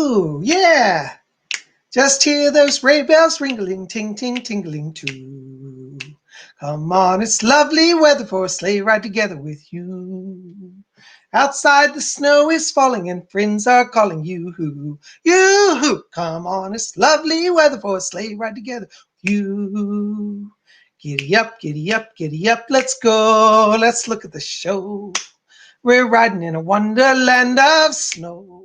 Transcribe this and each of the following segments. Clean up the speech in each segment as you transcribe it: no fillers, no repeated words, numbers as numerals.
Woohoo! Yeah! Just hear those sleigh bells ringling, ting, ting, tingling too. Come on, it's lovely weather for a sleigh ride together with you. Outside the snow is falling and friends are calling you. Yoo-hoo! Come on, it's lovely weather for a sleigh ride together with you. Giddy up, giddy up, giddy up, let's go. Let's look at the show. We're riding in a wonderland of snow.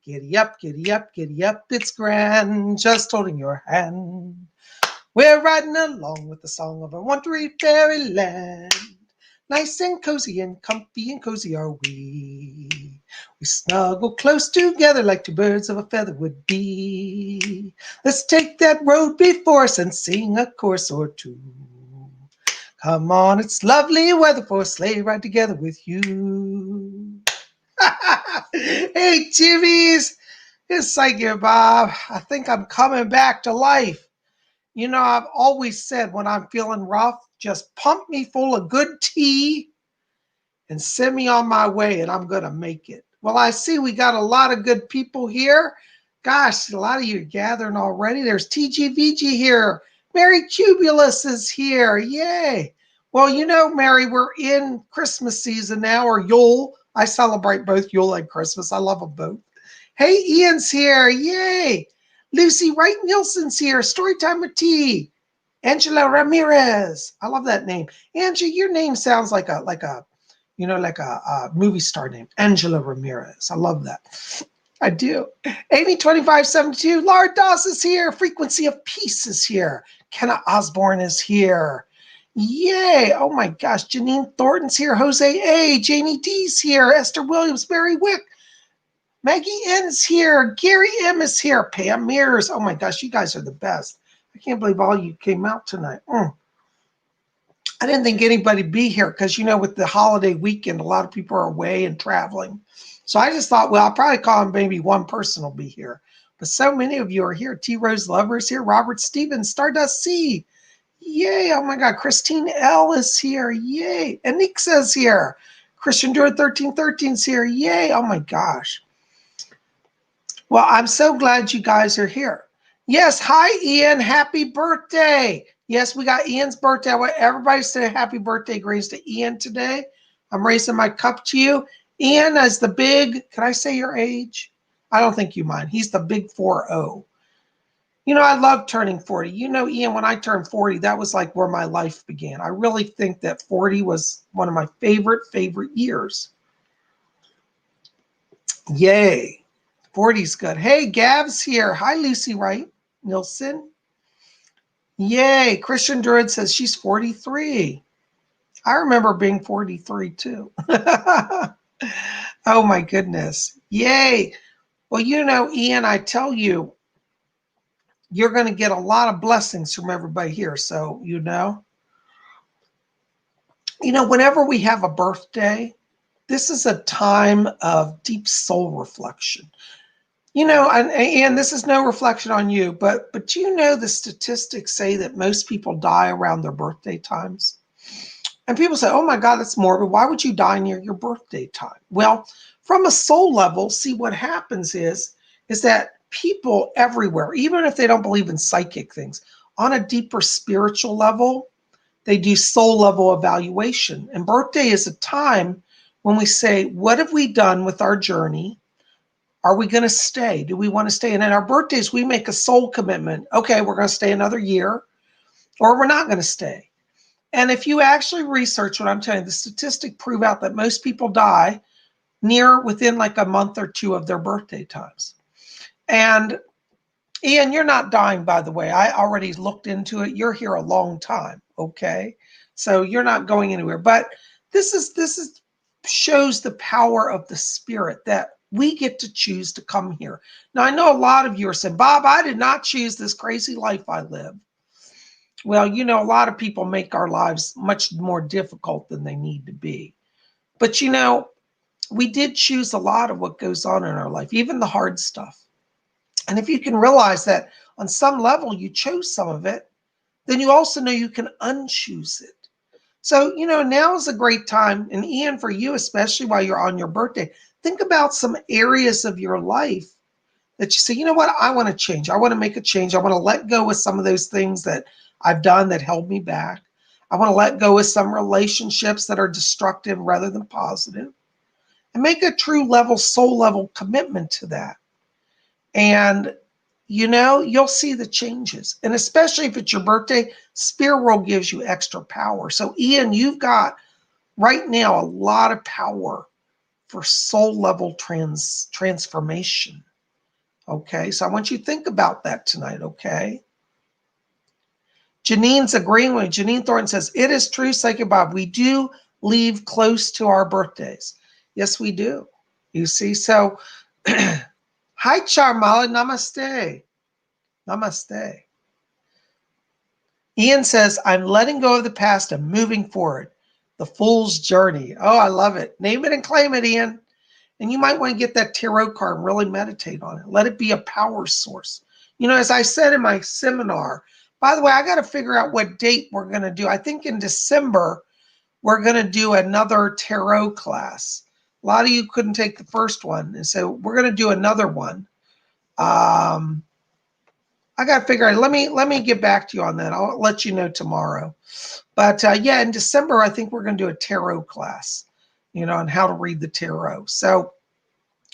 Giddy up, giddy up, giddy up, it's grand, just holding your hand. We're riding along with the song of a wintry fairyland. Nice and cozy and comfy and cozy are we. We snuggle close together like two birds of a feather would be. Let's take that road before us and sing a chorus or two. Come on, it's lovely weather for a sleigh ride together with you. Hey, Jimmies, it's Psychic Bob. I think I'm coming back to life. You know, I've always said when I'm feeling rough, just pump me full of good tea and send me on my way and I'm going to make it. Well, I see we got a lot of good people here. Gosh, a lot of you are gathering already. There's TGVG here. Mary Cubulus is here. Yay. Well, you know, Mary, we're in Christmas season now, or Yule. I celebrate both Yule and Christmas. I love them both. Hey, Ian's here. Yay. Lucy Wright Nielsen's here. Storytime with T. Angela Ramirez. I love that name. Angie, your name sounds like a movie star name. Angela Ramirez. I love that. I do. Amy2572. Laura Doss is here. Frequency of Peace is here. Kenna Osborne is here. Yay. Oh my gosh. Janine Thornton's here. Jose A. Jamie D's here. Esther Williams. Barry Wick. Maggie N's here. Gary M is here. Pam Mears. Oh my gosh. You guys are the best. I can't believe all you came out tonight. I didn't think anybody'd be here because, you know, with the holiday weekend, a lot of people are away and traveling. So I just thought, well, I'll probably call him, maybe one person will be here. But so many of you are here. T. Rose Lover is here. Robert Stevens, Stardust C. Yay. Oh my God. Christine L is here. Yay. And Nick says here. Christian Druid 1313 is here. Yay. Oh my gosh. Well, I'm so glad you guys are here. Yes. Hi, Ian. Happy birthday. Yes, we got Ian's birthday. I want everybody to say happy birthday grace to Ian today. I'm raising my cup to you. Ian is the big, can I say your age? I don't think you mind. He's the big 4-0. You know, I love turning 40. You know, Ian, when I turned 40, that was like where my life began. I really think that 40 was one of my favorite years. Yay. 40's good. Hey, Gav's here. Hi, Lucy Wright Nilsson. Yay. Christian Druid says she's 43. I remember being 43 too. Oh my goodness. Yay. Well, you know, Ian, I tell you, you're going to get a lot of blessings from everybody here. So, you know, whenever we have a birthday, this is a time of deep soul reflection. You know, and this is no reflection on you, but you know, the statistics say that most people die around their birthday times. And people say, oh my God, that's morbid. Why would you die near your birthday time? Well, from a soul level, see what happens is that people everywhere, even if they don't believe in psychic things, on a deeper spiritual level, they do soul level evaluation. And birthday is a time when we say, what have we done with our journey? Are we going to stay? Do we want to stay? And at our birthdays, we make a soul commitment. Okay, we're going to stay another year, or we're not going to stay. And if you actually research what I'm telling you, the statistics prove out that most people die within like a month or two of their birthday times. And Ian, you're not dying, by the way. I already looked into it. You're here a long time, okay? So you're not going anywhere. But this shows the power of the spirit that we get to choose to come here. Now, I know a lot of you are saying, Bob, I did not choose this crazy life I live. Well, you know, a lot of people make our lives much more difficult than they need to be. But, you know, we did choose a lot of what goes on in our life, even the hard stuff. And if you can realize that on some level you chose some of it, then you also know you can unchoose it. So, you know, now is a great time. And Ian, for you, especially while you're on your birthday, think about some areas of your life that you say, you know what, I want to change. I want to make a change. I want to let go of some of those things that I've done that held me back. I want to let go of some relationships that are destructive rather than positive, and make a true level, soul level commitment to that. And, you'll see the changes. And especially if it's your birthday, Spirit World gives you extra power. So Ian, you've got right now a lot of power for soul level transformation. Okay, so I want you to think about that tonight, okay? Janine's agreeing with me. Janine Thornton says, it is true, Psychic Bob. We do leave close to our birthdays. Yes, we do. You see, so hi, Charmala. Namaste. Namaste. Ian says, I'm letting go of the past and moving forward. The Fool's Journey. Oh, I love it. Name it and claim it, Ian. And you might want to get that tarot card and really meditate on it. Let it be a power source. As I said in my seminar, by the way, I got to figure out what date we're going to do. I think in December, we're going to do another tarot class. A lot of you couldn't take the first one. And so we're going to do another one. I got to figure out, let me get back to you on that. I'll let you know tomorrow. But yeah, in December, I think we're going to do a tarot class, on how to read the tarot. So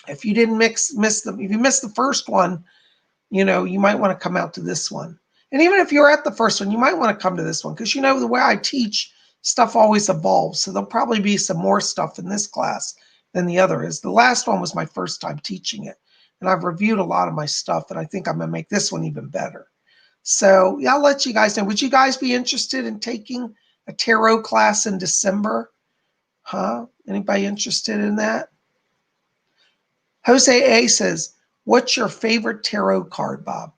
if you didn't if you missed the first one, you might want to come out to this one. And even if you're at the first one, you might want to come to this one because, the way I teach, stuff always evolves. So there'll probably be some more stuff in this class than the other is. The last one was my first time teaching it. And I've reviewed a lot of my stuff, and I think I'm going to make this one even better. So yeah, I'll let you guys know. Would you guys be interested in taking a tarot class in December? Huh? Anybody interested in that? Jose A says, what's your favorite tarot card, Bob?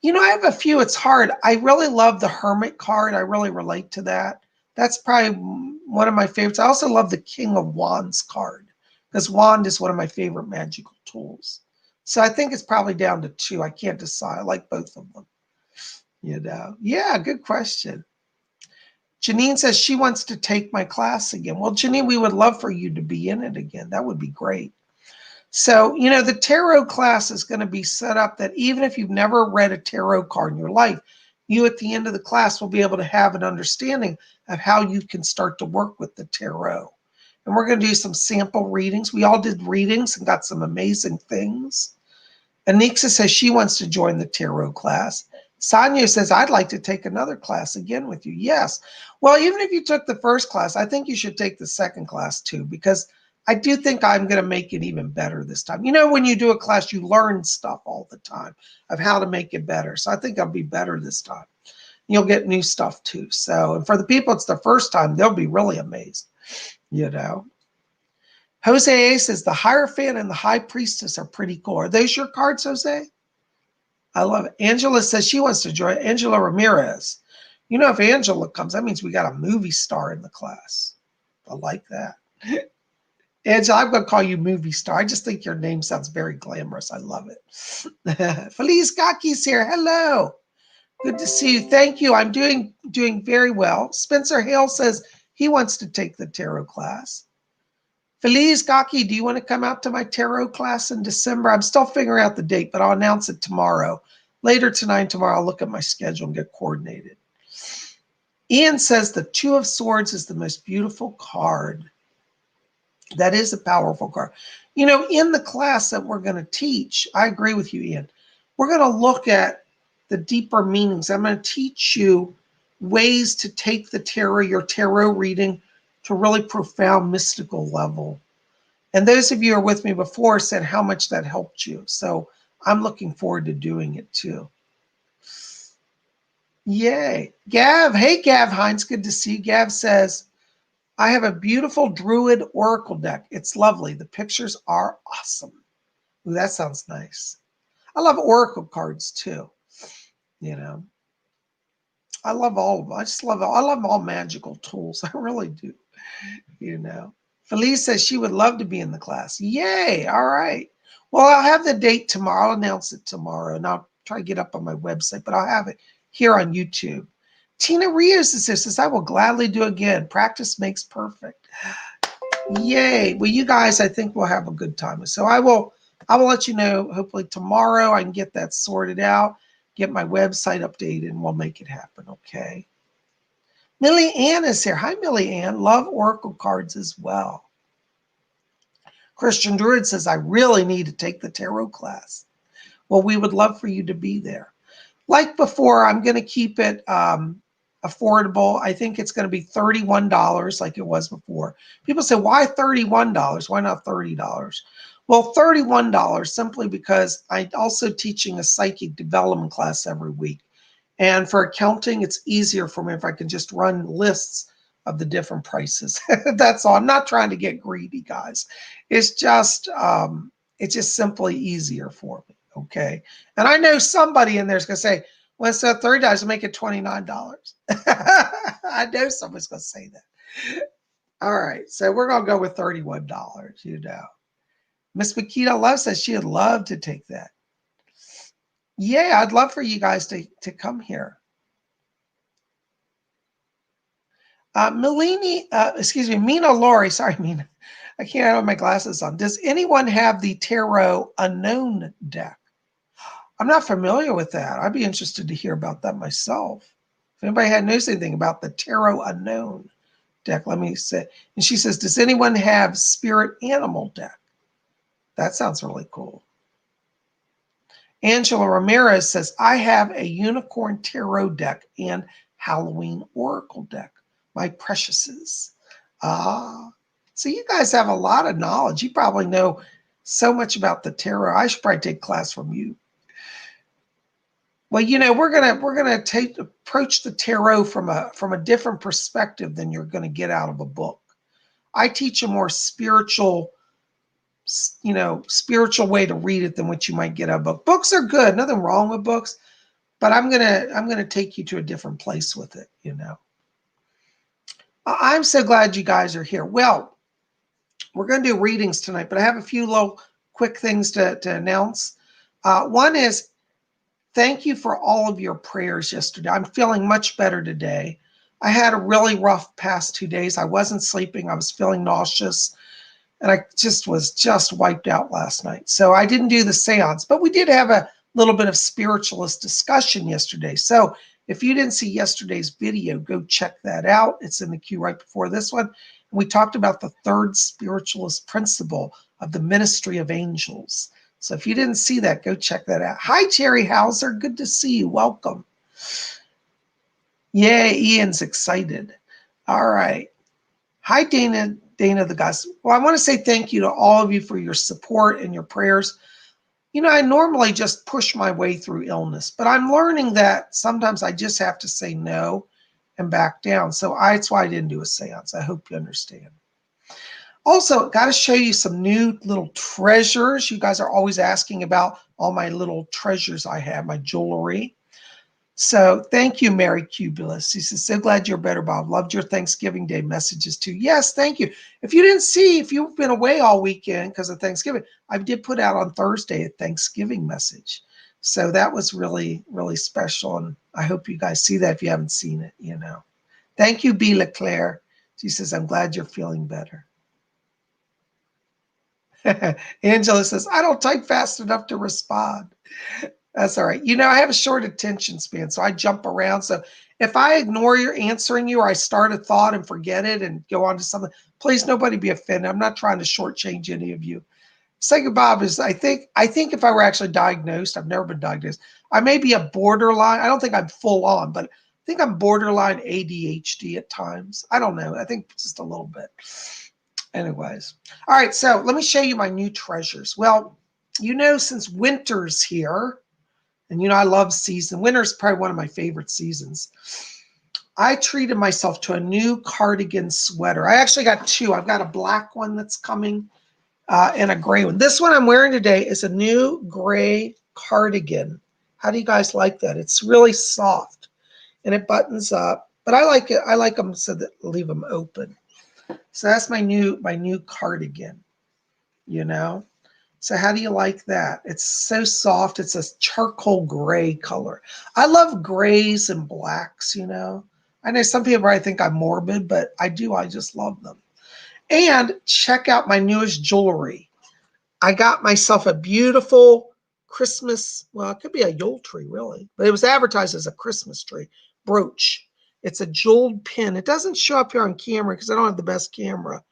I have a few. It's hard. I really love the Hermit card. I really relate to that. That's probably one of my favorites. I also love the King of Wands card because wand is one of my favorite magical tools. So I think it's probably down to two. I can't decide. I like both of them. Yeah, good question. Janine says she wants to take my class again. Well, Janine, we would love for you to be in it again. That would be great. So, the tarot class is going to be set up that even if you've never read a tarot card in your life, you at the end of the class will be able to have an understanding of how you can start to work with the tarot. And we're going to do some sample readings. We all did readings and got some amazing things. Anixa says she wants to join the tarot class. Sonia says, I'd like to take another class again with you. Yes. Well, even if you took the first class, I think you should take the second class too, because I do think I'm going to make it even better this time. When you do a class, you learn stuff all the time of how to make it better. So I think I'll be better this time. You'll get new stuff too. So, and for the people it's the first time, they'll be really amazed, Jose A says the Hierophant and the High Priestess are pretty cool. Are those your cards, Jose? I love it. Angela says she wants to join. Angela Ramirez. If Angela comes, that means we got a movie star in the class. I like that. Angela, I'm going to call you movie star. I just think your name sounds very glamorous. I love it. Feliz Gaki's here. Hello. Good to see you. Thank you. I'm doing very well. Spencer Hale says he wants to take the tarot class. Feliz Gaki, do you want to come out to my tarot class in December? I'm still figuring out the date, but I'll announce it tomorrow. Later tonight and tomorrow, I'll look at my schedule and get coordinated. Ian says the Two of Swords is the most beautiful card. That is a powerful card. In the class that we're going to teach, I agree with you, Ian. We're going to look at the deeper meanings. I'm going to teach you ways to take your tarot reading to a really profound mystical level. And those of you who are with me before said how much that helped you. So I'm looking forward to doing it too. Yay. Gav. Hey, Gav Hines. Good to see you. Gav says, I have a beautiful Druid Oracle deck. It's lovely. The pictures are awesome. Ooh, that sounds nice. I love Oracle cards too. I love all of them. I love all magical tools. I really do. Felice says she would love to be in the class. Yay. All right. Well, I'll have the date tomorrow. I'll announce it tomorrow, and I'll try to get up on my website, but I'll have it here on YouTube. Tina Rios says, I will gladly do again. Practice makes perfect. Yay. Well, you guys, I think we'll have a good time. So I will I will let you know, hopefully tomorrow I can get that sorted out, get my website updated, and we'll make it happen, okay? Millie Ann is here. Hi, Millie Ann. Love Oracle cards as well. Christian Druid says, I really need to take the tarot class. Well, we would love for you to be there. Like before, I'm going to keep it affordable. I think it's going to be $31 like it was before. People say, why $31? Why not $30? Well, $31 simply because I'm also teaching a psychic development class every week. And for accounting, it's easier for me if I can just run lists of the different prices. That's all. I'm not trying to get greedy, guys. It's just simply easier for me. Okay. And I know somebody in there is going to say, well, instead of $30, I'll make it $29. I know somebody's going to say that. All right. So we're going to go with $31, you know. Miss Makita Love says she'd love to take that. Yeah, I'd love for you guys to come here. Mina Lori. Sorry, Mina. I can't have my glasses on. Does anyone have the Tarot Unknown deck? I'm not familiar with that. I'd be interested to hear about that myself. If anybody knows anything about the Tarot Unknown deck, let me say. And she says, does anyone have Spirit Animal deck? That sounds really cool. Angela Ramirez says, I have a Unicorn Tarot deck and Halloween Oracle deck. My preciouses. So you guys have a lot of knowledge. You probably know so much about the tarot. I should probably take a class from you. Well, you know, we're gonna approach the tarot from a different perspective than you're gonna get out of a book. I teach a more spiritual way to read it than what you might get out of a book. Books are good, nothing wrong with books, but I'm gonna take you to a different place with it, you know. I'm so glad you guys are here. Well, we're going to do readings tonight, but I have a few little quick things to announce. One is thank you for all of your prayers yesterday. I'm feeling much better today. I had a really rough past 2 days. I wasn't sleeping. I was feeling nauseous, and I was wiped out last night. So I didn't do the seance, but we did have a little bit of spiritualist discussion yesterday. So if you didn't see yesterday's video, go check that out. It's in the queue right before this one. And we talked about the third spiritualist principle of the ministry of angels. So if you didn't see that, go check that out. Hi, Terry Hauser. Good to see you. Welcome. Yay, Ian's excited. All right. Hi, Dana the Goddess. Well, I want to say thank you to all of you for your support and your prayers. You know, I normally just push my way through illness, but I'm learning that sometimes I just have to say no and back down. So that's why I didn't do a seance. I hope you understand. Also, got to show you some new little treasures. You guys are always asking about all my little treasures I have, my jewelry. So thank you, Mary Cubulus. She says, so glad you're better, Bob. Loved your Thanksgiving Day messages too. Yes, thank you. If you've been away all weekend because of Thanksgiving, I did put out on Thursday a Thanksgiving message. So that was really, really special. And I hope you guys see that if you haven't seen it, you know. Thank you, B. LeClaire. She says, I'm glad you're feeling better. Angela says, I don't type fast enough to respond. That's all right. You know, I have a short attention span, so I jump around. So if I ignore your answering you or I start a thought and forget it and go on to something, please, nobody be offended. I'm not trying to shortchange any of you. Psychic Bob is, I think if I were actually diagnosed, I've never been diagnosed, I may be a borderline. I don't think I'm full on, but I think I'm borderline ADHD at times. I don't know. I think just a little bit. Anyways. All right. So let me show you my new treasures. Well, you know, since winter's here, and you know, I love season. Winter is probably one of my favorite seasons. I treated myself to a new cardigan sweater. I actually got two. I've got a black one that's coming and a gray one. This one I'm wearing today is a new gray cardigan. How do you guys like that? It's really soft and it buttons up, but I like it. I like them so that leave them open. So that's my new cardigan, you know. So how do you like that? It's so soft. It's a charcoal gray color. I love grays and blacks, you know. I know some people probably think I'm morbid, but I do. I just love them. And check out my newest jewelry. I got myself a beautiful Christmas, well, it could be a Yule tree, really, but it was advertised as a Christmas tree brooch. It's a jeweled pin. It doesn't show up here on camera because I don't have the best camera,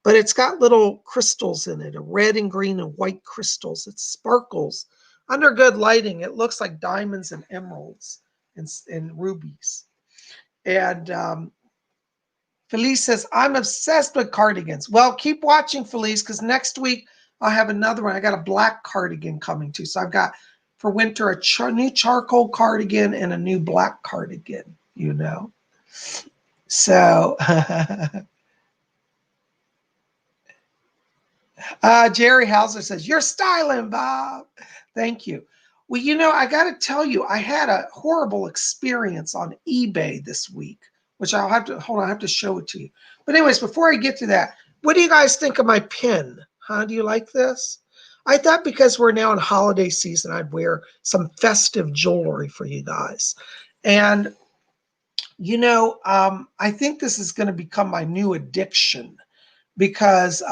but it's got little crystals in it, a red and green and white crystals. It sparkles. Under good lighting, it looks like diamonds and emeralds and rubies. And Felice says, I'm obsessed with cardigans. Well, keep watching, Felice, because next week I'll have another one. I got a black cardigan coming too. So I've got for winter a new charcoal cardigan and a new black cardigan, you know. So Jerry Hauser says, you're styling, Bob. Thank you. Well, you know, I got to tell you, I had a horrible experience on eBay this week, which I'll have to, hold on, I have to show it to you. But anyways, before I get to that, what do you guys think of my pin? Huh? Do you like this? I thought because we're now in holiday season, I'd wear some festive jewelry for you guys. And, you know, I think this is going to become my new addiction because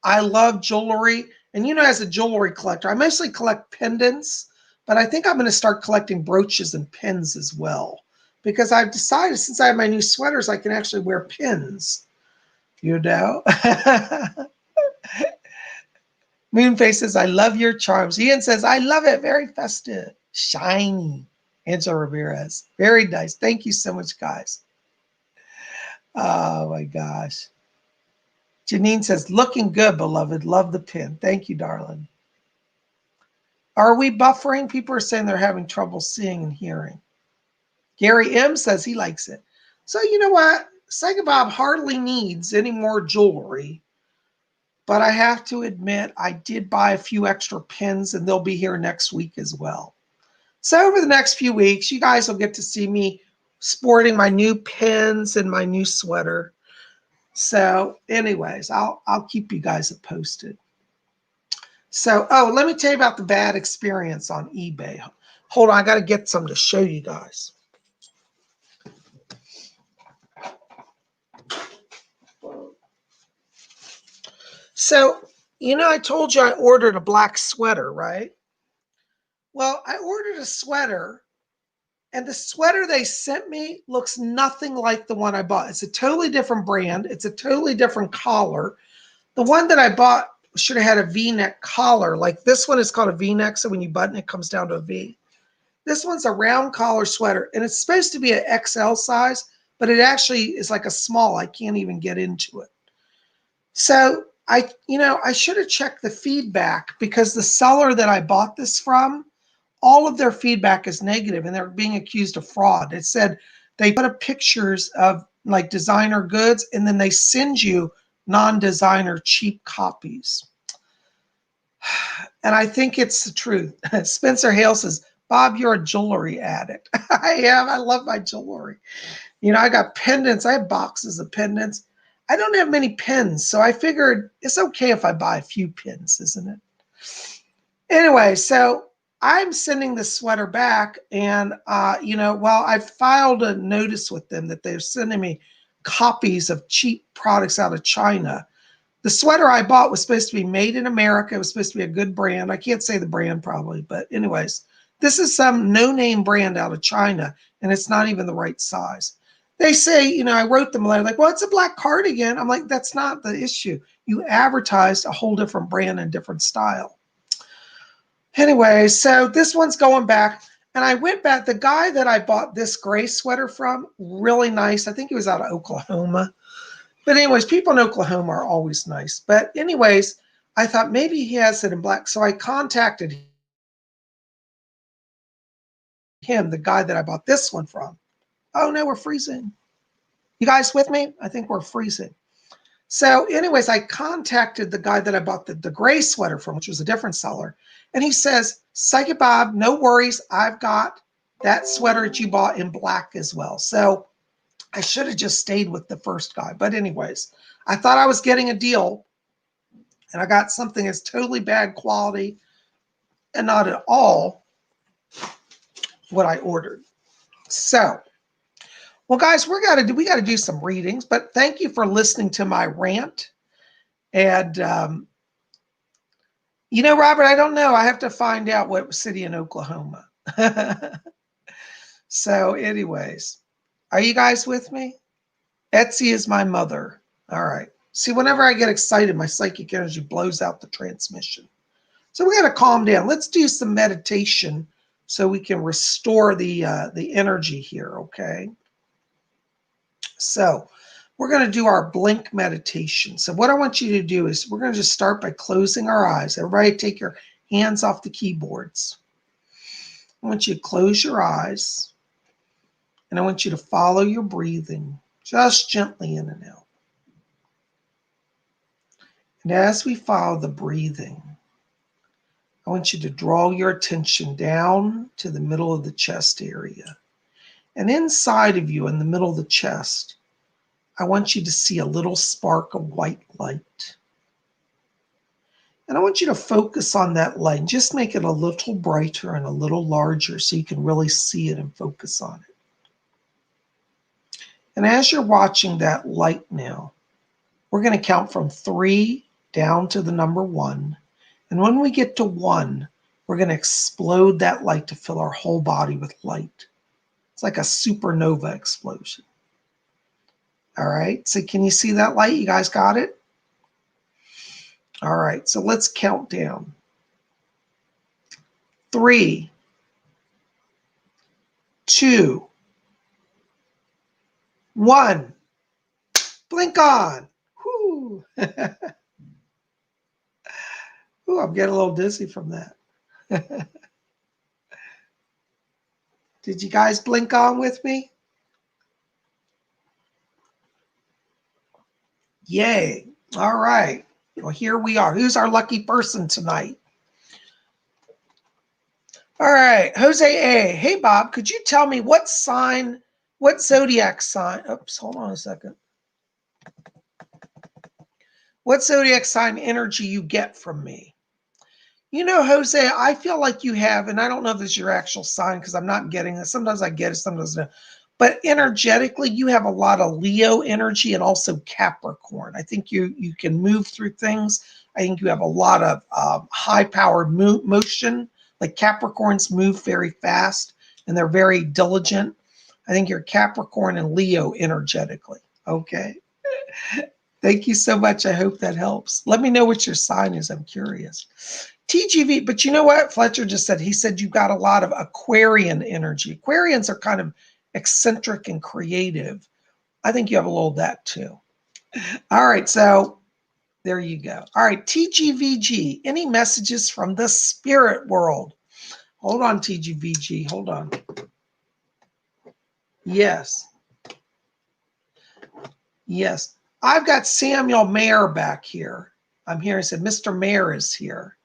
I love jewelry. And, you know, as a jewelry collector, I mostly collect pendants, but I think I'm going to start collecting brooches and pins as well. Because I've decided since I have my new sweaters, I can actually wear pins, you know. Moonface says, I love your charms. Ian says, I love it. Very festive. Shiny. Angela Ramirez. Very nice. Thank you so much, guys. Oh, my gosh. Janine says, looking good, beloved. Love the pin. Thank you, darling. Are we buffering? People are saying they're having trouble seeing and hearing. Gary M says he likes it. So you know what? PsychicBob hardly needs any more jewelry. But I have to admit, I did buy a few extra pins, and they'll be here next week as well. So over the next few weeks, you guys will get to see me sporting my new pins and my new sweater. So anyways, I'll keep you guys posted. So, oh, let me tell you about the bad experience on eBay. Hold on, I got to get some to show you guys. So, you know, I told you I ordered a black sweater, right? Well, I ordered a sweater, and the sweater they sent me looks nothing like the one I bought. It's a totally different brand. It's a totally different collar. The one that I bought should have had a V-neck collar. Like this one is called a V-neck, so when you button it comes down to a V. This one's a round collar sweater, and it's supposed to be an XL size, but it actually is like a small. I can't even get into it. So I should have checked the feedback because the seller that I bought this from, all of their feedback is negative and they're being accused of fraud. It said they put up pictures of like designer goods and then they send you non-designer cheap copies. And I think it's the truth. Spencer Hale says, Bob, you're a jewelry addict. I am. I love my jewelry. You know, I got pendants. I have boxes of pendants. I don't have many pins, so I figured it's okay if I buy a few pins, isn't it? Anyway, so I'm sending the sweater back, and I've filed a notice with them that they're sending me copies of cheap products out of China. The sweater I bought was supposed to be made in America. It was supposed to be a good brand. I can't say the brand probably, but anyways, this is some no-name brand out of China, and it's not even the right size. They say, I wrote them a letter like, well, it's a black cardigan. I'm like, that's not the issue. You advertised a whole different brand and different style. Anyway, so this one's going back. And I went back. The guy that I bought this gray sweater from, really nice. I think he was out of Oklahoma. But anyways, people in Oklahoma are always nice. But anyways, I thought maybe he has it in black. So I contacted him, the guy that I bought this one from. Oh, no, we're freezing. You guys with me? I think we're freezing. So anyways, I contacted the guy that I bought the gray sweater from, which was a different seller. And he says, PsychicBob, no worries. I've got that sweater that you bought in black as well. So I should have just stayed with the first guy. But anyways, I thought I was getting a deal. And I got something that's totally bad quality and not at all what I ordered. So, well, guys, we got to do some readings. But thank you for listening to my rant. And You know, Robert, I don't know. I have to find out what city in Oklahoma. So, anyways, are you guys with me? Etsy is my mother. All right. See, whenever I get excited, my psychic energy blows out the transmission. So we got to calm down. Let's do some meditation so we can restore the energy here, okay? So we're going to do our blink meditation. So what I want you to do is we're going to just start by closing our eyes. Everybody take your hands off the keyboards. I want you to close your eyes, and I want you to follow your breathing just gently in and out. And as we follow the breathing, I want you to draw your attention down to the middle of the chest area. And inside of you, in the middle of the chest, I want you to see a little spark of white light. And I want you to focus on that light and just make it a little brighter and a little larger so you can really see it and focus on it. And as you're watching that light now, we're going to count from 3 down to the number 1. And when we get to 1, we're going to explode that light to fill our whole body with light. It's like a supernova explosion. All right, so can you see that light? You guys got it? All right, so let's count down. 3, 2, 1. Blink on. Whoo. Ooh, I'm getting a little dizzy from that. Did you guys blink on with me? Yay. All right. Well, here we are. Who's our lucky person tonight? All right. Jose A. Hey, Bob, could you tell me what zodiac sign? Oops, hold on a second. What zodiac sign energy you get from me? You know, Jose, I feel like you have, and I don't know if this is your actual sign because I'm not getting it. Sometimes I get it, sometimes no. But energetically, you have a lot of Leo energy and also Capricorn. I think you can move through things. I think you have a lot of high-powered motion. Like Capricorns move very fast and they're very diligent. I think you're Capricorn and Leo energetically. Okay. Thank you so much. I hope that helps. Let me know what your sign is. I'm curious. TGV, but you know what Fletcher just said? He said you've got a lot of Aquarian energy. Aquarians are kind of eccentric and creative. I think you have a little of that too. All right, so there you go. All right, TGVG, any messages from the spirit world? Hold on, TGVG, hold on. Yes. Yes. I've got Samuel Mayer back here. I'm here. He said, Mr. Mayer is here.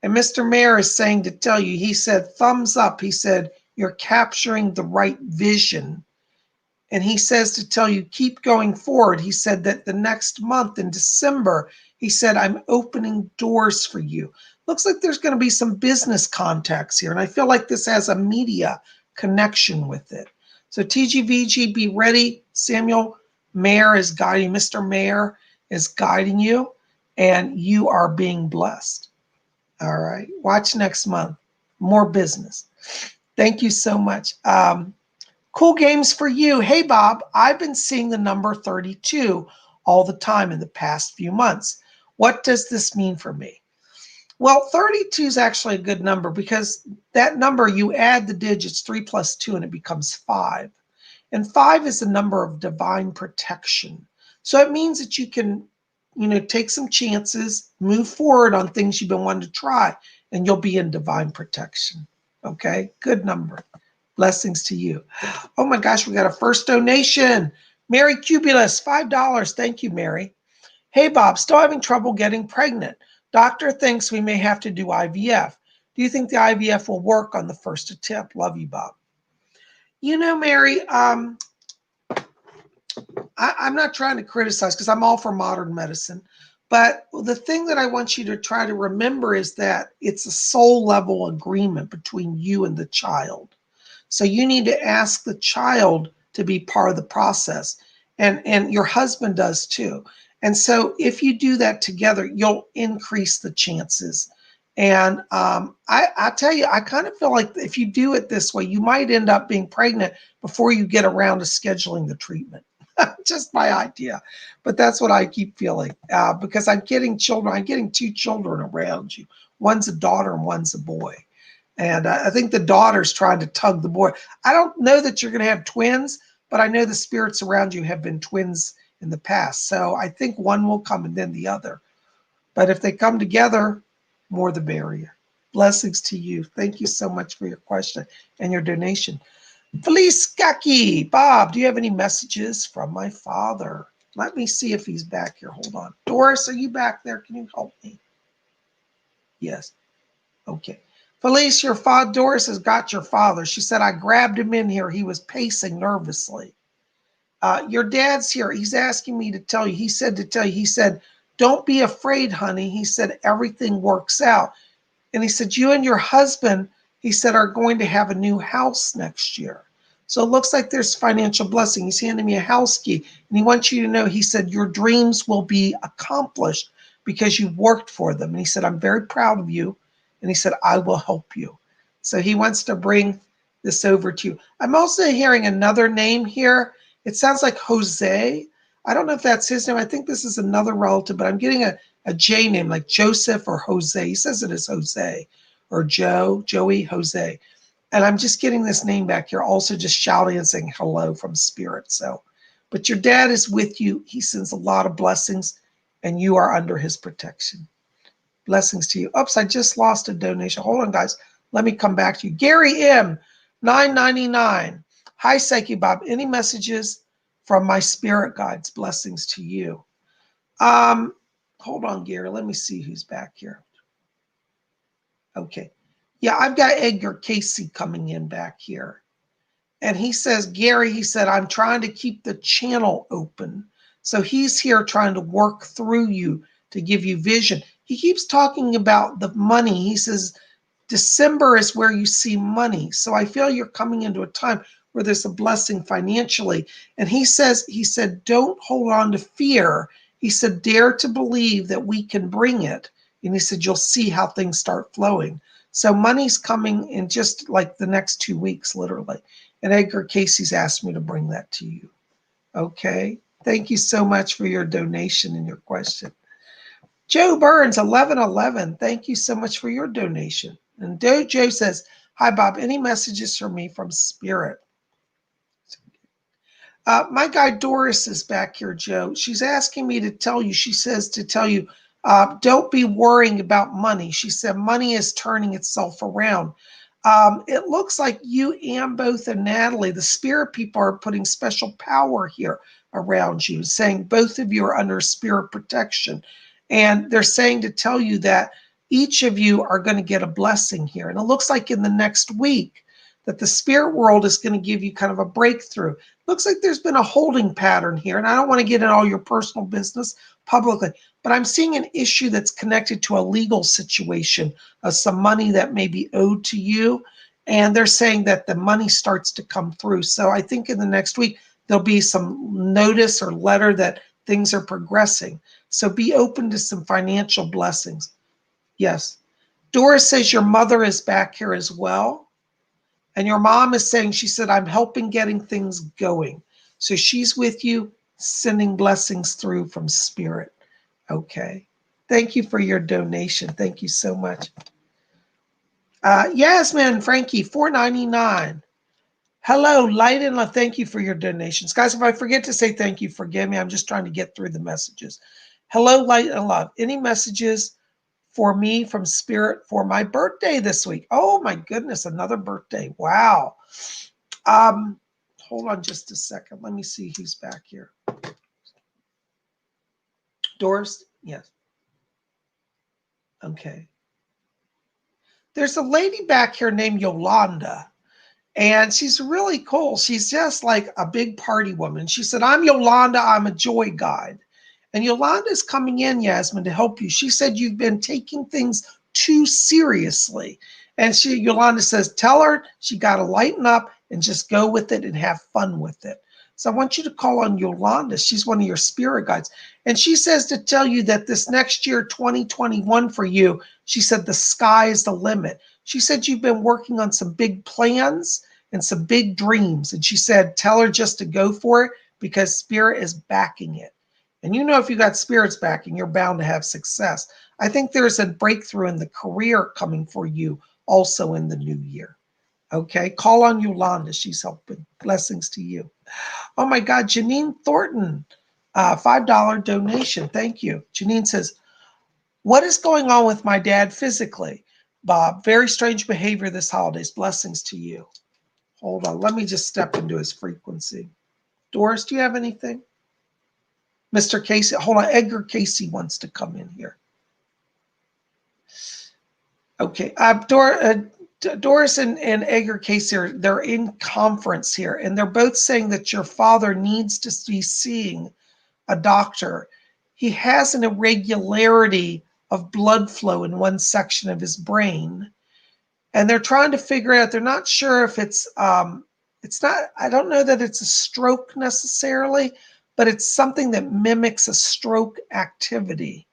And Mr. Mayer is saying to tell you, he said, thumbs up. He said, you're capturing the right vision. And he says to tell you, keep going forward. He said that the next month in December, he said, I'm opening doors for you. Looks like there's going to be some business contacts here. And I feel like this has a media connection with it. So TGVG, be ready. Samuel Mayer is guiding, Mr. Mayer is guiding you, and you are being blessed. All right. Watch next month. More business. Thank you so much. Cool games for you. Hey, Bob, I've been seeing the number 32 all the time in the past few months. What does this mean for me? Well, 32 is actually a good number because that number, you add the digits 3 plus 2 and it becomes 5. And 5 is a number of divine protection. So it means that you can, take some chances, move forward on things you've been wanting to try, and you'll be in divine protection. Okay, good number. Blessings to you. Oh my gosh, we got a first donation. Mary Cubulus, $5. Thank you, Mary. Hey, Bob, still having trouble getting pregnant. Doctor thinks we may have to do IVF. Do you think the IVF will work on the first attempt? Love you, Bob. You know, Mary, I'm not trying to criticize because I'm all for modern medicine. But the thing that I want you to try to remember is that it's a soul level agreement between you and the child. So you need to ask the child to be part of the process. And your husband does too. And so if you do that together, you'll increase the chances. And I tell you, I kind of feel like if you do it this way, you might end up being pregnant before you get around to scheduling the treatment. Just my idea. But that's what I keep feeling because I'm getting children. I'm getting two children around you. One's a daughter and one's a boy. And I think the daughter's trying to tug the boy. I don't know that you're going to have twins, but I know the spirits around you have been twins in the past. So I think one will come and then the other. But if they come together, more the merrier. Blessings to you. Thank you so much for your question and your donation. Felice Gaki, Bob, do you have any messages from my father? Let me see if he's back here. Hold on. Doris, are you back there? Can you help me? Yes. Okay. Felice, your father, Doris has got your father. She said, I grabbed him in here. He was pacing nervously. Your dad's here. He's asking me to tell you. He said to tell you, he said, don't be afraid, honey. He said, everything works out. And he said, you and your husband, he said, are going to have a new house next year. So it looks like there's financial blessing. He's handing me a house key. And he wants you to know, he said, your dreams will be accomplished because you worked for them. And he said, I'm very proud of you. And he said, I will help you. So he wants to bring this over to you. I'm also hearing another name here. It sounds like Jose. I don't know if that's his name. I think this is another relative, but I'm getting a J name like Joseph or Jose. He says it is Jose or Joey, Jose. And I'm just getting this name back here, also just shouting and saying hello from spirit. So, but your dad is with you. He sends a lot of blessings and you are under his protection. Blessings to you. Oops, I just lost a donation. Hold on, guys. Let me come back to you. Gary M, $9.99. Hi, Psychic Bob. Any messages from my spirit guides? Blessings to you. Hold on, Gary. Let me see who's back here. Okay. Yeah, I've got Edgar Casey coming in back here. And he says, Gary, he said, I'm trying to keep the channel open. So he's here trying to work through you to give you vision. He keeps talking about the money. He says, December is where you see money. So I feel you're coming into a time where there's a blessing financially. And he said, don't hold on to fear. He said, dare to believe that we can bring it. And he said, you'll see how things start flowing. So money's coming in just like the next 2 weeks, literally. And Edgar Casey's asked me to bring that to you. Okay. Thank you so much for your donation and your question. Joe Burns, 1111. Thank you so much for your donation. And Joe says, hi, Bob. Any messages for me from Spirit? My guy Doris is back here, Joe. She's asking me to tell you, she says to tell you, don't be worrying about money. She said money is turning itself around. It looks like you and both and Natalie, the spirit people, are putting special power here around you, saying both of you are under spirit protection. And they're saying to tell you that each of you are going to get a blessing here. And it looks like in the next week that the spirit world is going to give you kind of a breakthrough. Looks like there's been a holding pattern here. And I don't want to get in all your personal business publicly, but I'm seeing an issue that's connected to a legal situation, some money that may be owed to you. And they're saying that the money starts to come through. So I think in the next week, there'll be some notice or letter that things are progressing. So be open to some financial blessings. Yes. Doris says your mother is back here as well. And your mom is saying, she said, I'm helping getting things going. So she's with you, sending blessings through from spirit. Okay. Thank you for your donation. Thank you so much. Yasmin, Frankie, $4.99. Hello, Light and Love. Thank you for your donations. Guys, if I forget to say thank you, forgive me. I'm just trying to get through the messages. Hello, Light and Love. Any messages for me from Spirit for my birthday this week? Oh, my goodness, another birthday. Wow. Hold on just a second. Let me see who's back here. Doris? Yes. Okay. There's a lady back here named Yolanda. And she's really cool. She's just like a big party woman. She said, I'm Yolanda. I'm a joy guide. And Yolanda's coming in, Yasmin, to help you. She said you've been taking things too seriously. And Yolanda says, tell her she got to lighten up and just go with it and have fun with it. So I want you to call on Yolanda. She's one of your spirit guides. And she says to tell you that this next year, 2021 for you, she said the sky is the limit. She said you've been working on some big plans and some big dreams. And she said, tell her just to go for it because spirit is backing it. And you know, if you got spirits backing, you're bound to have success. I think there's a breakthrough in the career coming for you also in the new year. Okay, call on Yolanda. She's helping. Blessings to you. Oh my God, Janine Thornton, $5 donation. Thank you. Janine says, what is going on with my dad physically? Bob, very strange behavior this holidays. Blessings to you. Hold on. Let me just step into his frequency. Doris, do you have anything? Mr. Casey, hold on. Edgar Casey wants to come in here. Okay. Doris and Edgar Casey, they're in conference here, and they're both saying that your father needs to be seeing a doctor. He has an irregularity of blood flow in one section of his brain, and they're trying to figure out. They're not sure if it's not. I don't know that it's a stroke necessarily, but it's something that mimics a stroke activity.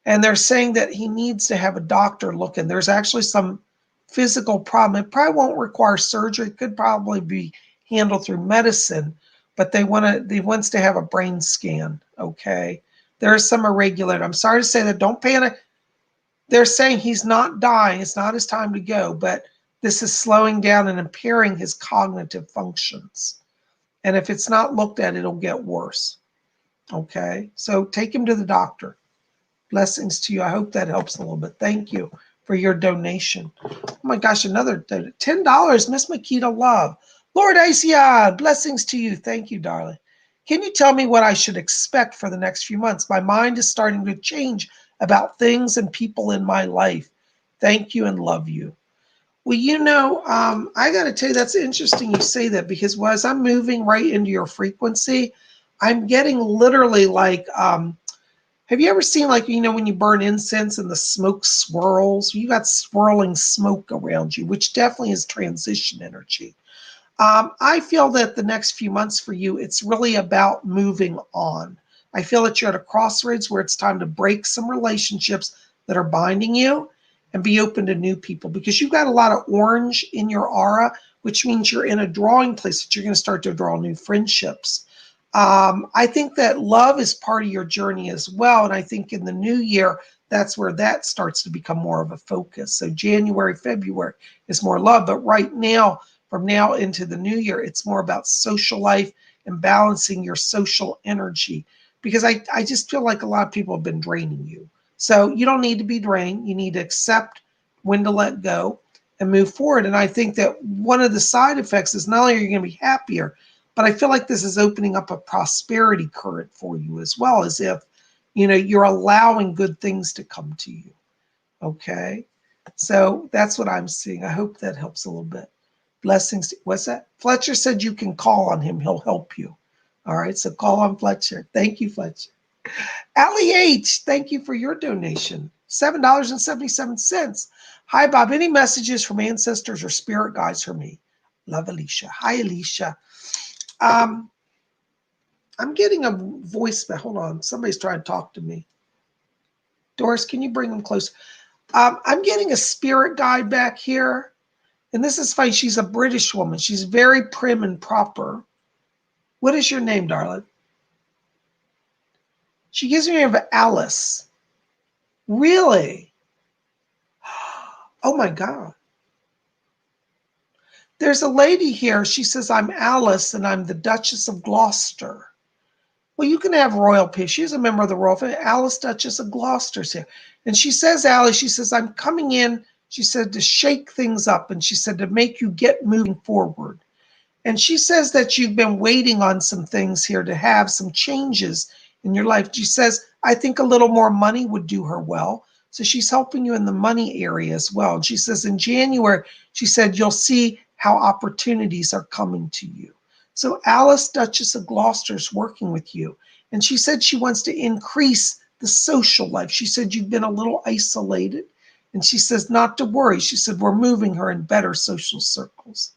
And they're saying that he needs to have a doctor look in. There's actually some physical problem. It probably won't require surgery. It could probably be handled through medicine, but they wants to have a brain scan. Okay. There's some irregularity. I'm sorry to say that. Don't panic. They're saying he's not dying. It's not his time to go, but this is slowing down and impairing his cognitive functions. And if it's not looked at, it'll get worse. Okay. So take him to the doctor. Blessings to you. I hope that helps a little bit. Thank you for your donation. Oh my gosh, another $10. Miss Makita Love. Lord Asia, blessings to you. Thank you, darling. Can you tell me what I should expect for the next few months? My mind is starting to change about things and people in my life. Thank you and love you. Well, you know, I got to tell you, that's interesting you say that, because as I'm moving right into your frequency, I'm getting literally like, have you ever seen, like, you know, when you burn incense and the smoke swirls? You got swirling smoke around you, which definitely is transition energy. I feel that the next few months for you, it's really about moving on. I feel that you're at a crossroads where it's time to break some relationships that are binding you and be open to new people, because you've got a lot of orange in your aura, which means you're in a drawing place that you're going to start to draw new friendships. I think that love is part of your journey as well. And I think in the new year, that's where that starts to become more of a focus. So January, February is more love. But right now, from now into the new year, it's more about social life and balancing your social energy. Because I just feel like a lot of people have been draining you. So you don't need to be drained. You need to accept when to let go and move forward. And I think that one of the side effects is not only are you going to be happier, but I feel like this is opening up a prosperity current for you as well, as if, you know, you're allowing good things to come to you. Okay. So that's what I'm seeing. I hope that helps a little bit. Blessings. What's that? Fletcher said you can call on him. He'll help you. All right. So call on Fletcher. Thank you, Fletcher. Allie H., thank you for your donation. $7.77. Hi, Bob. Any messages from ancestors or spirit guides for me? Love, Alicia. Hi, Alicia. I'm getting a voice. Hold on. Somebody's trying to talk to me. Doris, can you bring them close? I'm getting a spirit guide back here. And this is funny. She's a British woman. She's very prim and proper. What is your name, darling? She gives me the name of Alice. Really? Oh, my God. There's a lady here. She says, I'm Alice, and I'm the Duchess of Gloucester. Well, you can have royal peace. She's a member of the royal family. Alice, Duchess of Gloucester's here. And she says, Alice, she says, I'm coming in, she said, to shake things up. And she said, to make you get moving forward. And she says that you've been waiting on some things here to have some changes in your life. She says, I think a little more money would do her well. So she's helping you in the money area as well. And she says in January, she said, you'll see how opportunities are coming to you. So Alice, Duchess of Gloucester, is working with you. And she said she wants to increase the social life. She said you've been a little isolated. And she says not to worry. She said we're moving her in better social circles.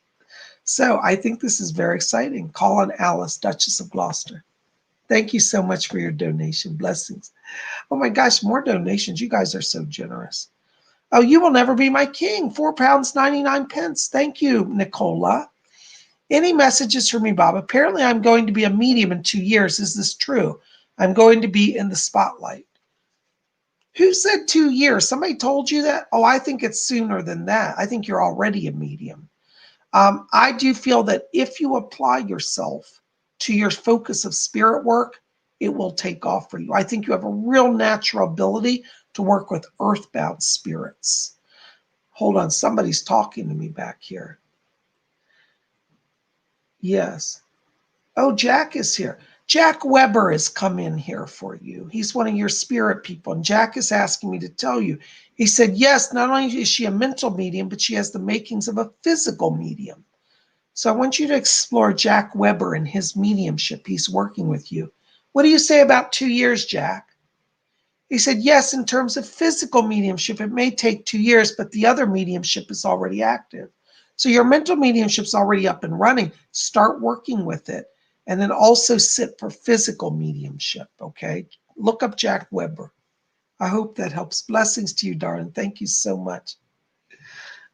So I think this is very exciting. Call on Alice, Duchess of Gloucester. Thank you so much for your donation. Blessings. Oh my gosh, more donations. You guys are so generous. Oh, you will never be my king. £4.99. Thank you, Nicola. Any messages for me, Bob? Apparently, I'm going to be a medium in 2 years. Is this true? I'm going to be in the spotlight. Who said 2 years? Somebody told you that? Oh, I think it's sooner than that. I think you're already a medium. I do feel that if you apply yourself to your focus of spirit work, it will take off for you. I think you have a real natural ability to work with earthbound spirits. Hold on, somebody's talking to me back here. Yes. Oh, Jack is here. Jack Weber has come in here for you. He's one of your spirit people. And Jack is asking me to tell you. He said, yes, not only is she a mental medium, but she has the makings of a physical medium. So I want you to explore Jack Weber and his mediumship. He's working with you. What do you say about 2 years, Jack? He said, yes, in terms of physical mediumship, it may take 2 years, but the other mediumship is already active. So your mental mediumship's already up and running. Start working with it. And then also sit for physical mediumship, okay? Look up Jack Weber. I hope that helps. Blessings to you, darling. Thank you so much.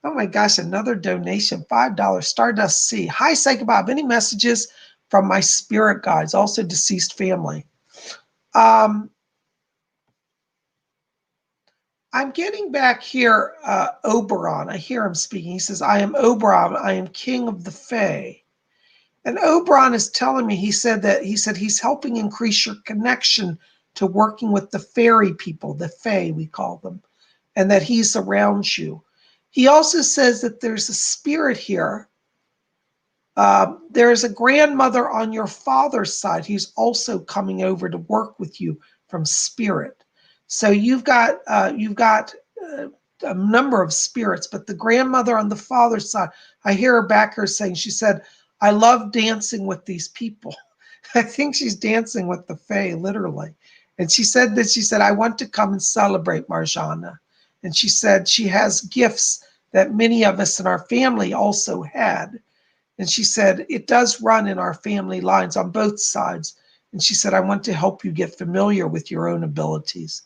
Oh my gosh, another donation, $5. Stardust C. Hi, Psychic Bob. Any messages from my spirit guides, also deceased family? I'm getting back here, Oberon. I hear him speaking. He says, I am Oberon. I am king of the Fae. And Oberon is telling me, he said he's helping increase your connection to working with the fairy people, the Fae, we call them, and that he's around you. He also says that there's a spirit here. There's a grandmother on your father's side who's also coming over to work with you from spirit. So you've got a number of spirits, but the grandmother on the father's side, I hear her back here saying, she said, I love dancing with these people. I think she's dancing with the Fae, literally. And she said, I want to come and celebrate Marjana. And she said she has gifts that many of us in our family also had. And she said, it does run in our family lines on both sides. And she said, I want to help you get familiar with your own abilities.